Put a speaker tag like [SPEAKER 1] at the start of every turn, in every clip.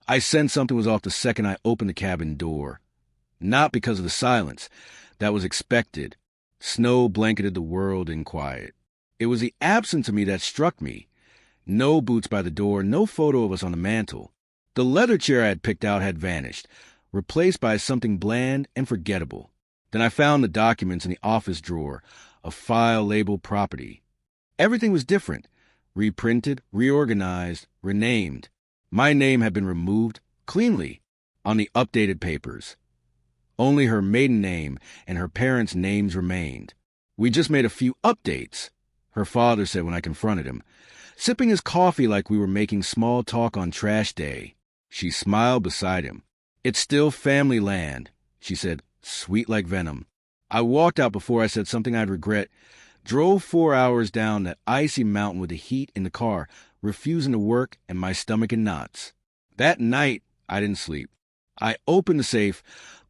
[SPEAKER 1] I sensed something was off the second I opened the cabin door. Not because of the silence. That was expected. Snow blanketed the world in quiet. It was the absence of me that struck me. No boots by the door, no photo of us on the mantel. The leather chair I had picked out had vanished, replaced by something bland and forgettable. Then I found the documents in the office drawer, a file labeled property. Everything was different. Reprinted, reorganized, renamed. My name had been removed cleanly on the updated papers. Only her maiden name and her parents' names remained. We just made a few updates, her father said when I confronted him, sipping his coffee like we were making small talk on trash day. She smiled beside him. It's still family land, she said, sweet like venom. I walked out before I said something I'd regret, drove 4 hours down that icy mountain with the heat in the car, refusing to work and my stomach in knots. That night, I didn't sleep. I opened the safe,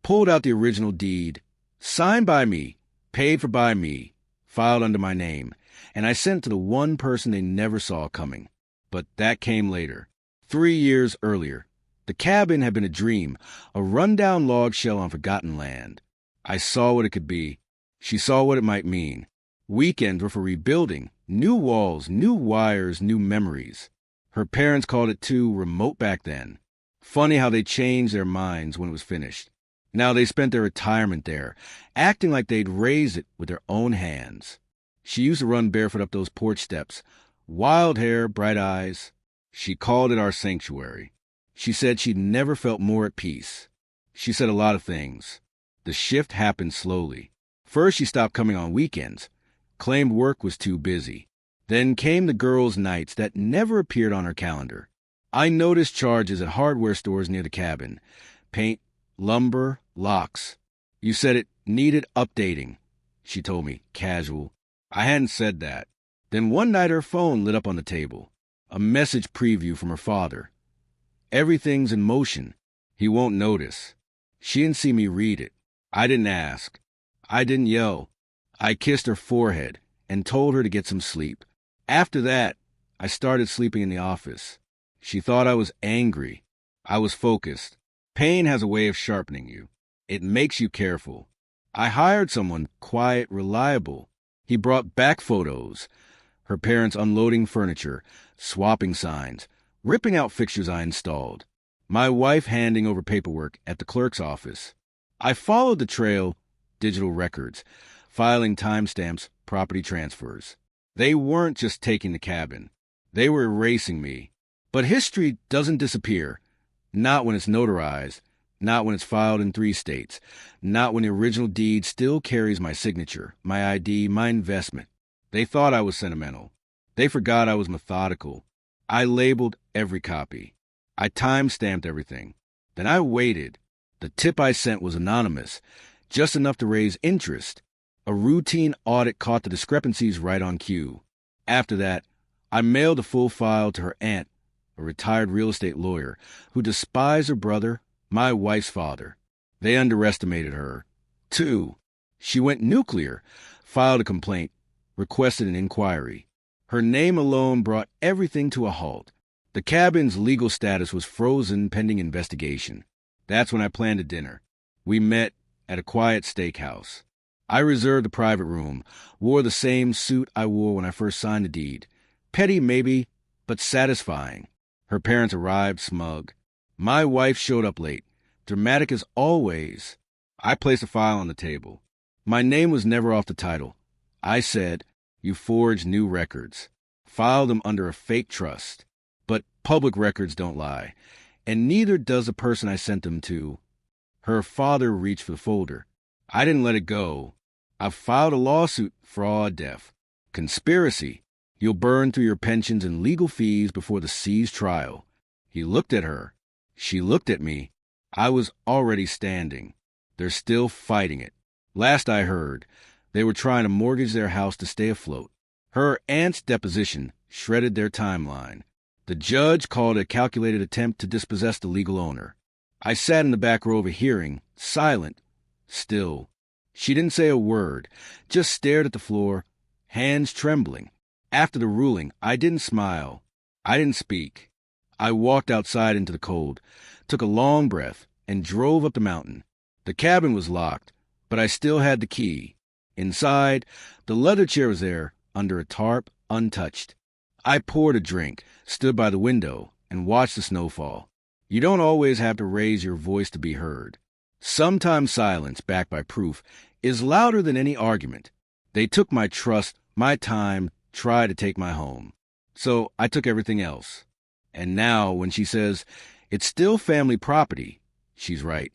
[SPEAKER 1] pulled out the original deed, signed by me, paid for by me, filed under my name, and I sent it to the one person they never saw coming. But that came later, 3 years earlier. The cabin had been a dream, a rundown log shell on forgotten land. I saw what it could be. She saw what it might mean. Weekends were for rebuilding, new walls, new wires, new memories. Her parents called it too remote back then. Funny how they changed their minds when it was finished. Now they spent their retirement there, acting like they'd raised it with their own hands. She used to run barefoot up those porch steps. Wild hair, bright eyes. She called it our sanctuary. She said she'd never felt more at peace. She said a lot of things. The shift happened slowly. First, she stopped coming on weekends, claimed work was too busy. Then came the girls' nights that never appeared on her calendar. I noticed charges at hardware stores near the cabin. Paint, lumber, locks. You said it needed updating, she told me, casual. I hadn't said that. Then one night her phone lit up on the table. A message preview from her father. Everything's in motion. He won't notice. She didn't see me read it. I didn't ask. I didn't yell. I kissed her forehead and told her to get some sleep. After that, I started sleeping in the office. She thought I was angry. I was focused. Pain has a way of sharpening you. It makes you careful. I hired someone quiet, reliable. He brought back photos. Her parents unloading furniture, swapping signs, ripping out fixtures I installed. My wife handing over paperwork at the clerk's office. I followed the trail, digital records, filing timestamps, property transfers. They weren't just taking the cabin. They were erasing me. But history doesn't disappear. Not when it's notarized. Not when it's filed in 3 states. Not when the original deed still carries my signature, my ID, my investment. They thought I was sentimental. They forgot I was methodical. I labeled every copy. I time-stamped everything. Then I waited. The tip I sent was anonymous, just enough to raise interest. A routine audit caught the discrepancies right on cue. After that, I mailed the full file to her aunt, a retired real estate lawyer, who despised her brother, my wife's father. They underestimated her. 2. She went nuclear, filed a complaint, requested an inquiry. Her name alone brought everything to a halt. The cabin's legal status was frozen pending investigation. That's when I planned a dinner. We met at a quiet steakhouse. I reserved a private room, wore the same suit I wore when I first signed the deed. Petty, maybe, but satisfying. Her parents arrived smug. My wife showed up late, dramatic as always. I placed a file on the table. My name was never off the title. I said, "You forged new records." Filed them under a fake trust. But public records don't lie, and neither does the person I sent them to. Her father reached for the folder. I didn't let it go. I filed a lawsuit, fraud, death. Conspiracy. You'll burn through your pensions and legal fees before the C's trial. He looked at her. She looked at me. I was already standing. They're still fighting it. Last I heard, they were trying to mortgage their house to stay afloat. Her aunt's deposition shredded their timeline. The judge called it a calculated attempt to dispossess the legal owner. I sat in the back row of a hearing, silent, still. She didn't say a word, just stared at the floor, hands trembling. After the ruling, I didn't smile. I didn't speak. I walked outside into the cold, took a long breath, and drove up the mountain. The cabin was locked, but I still had the key. Inside, the leather chair was there, under a tarp, untouched. I poured a drink, stood by the window, and watched the snow fall. You don't always have to raise your voice to be heard. Sometimes silence, backed by proof, is louder than any argument. They took my trust, my time, tried to take my home. So I took everything else. And now, when she says, it's still family property, she's right.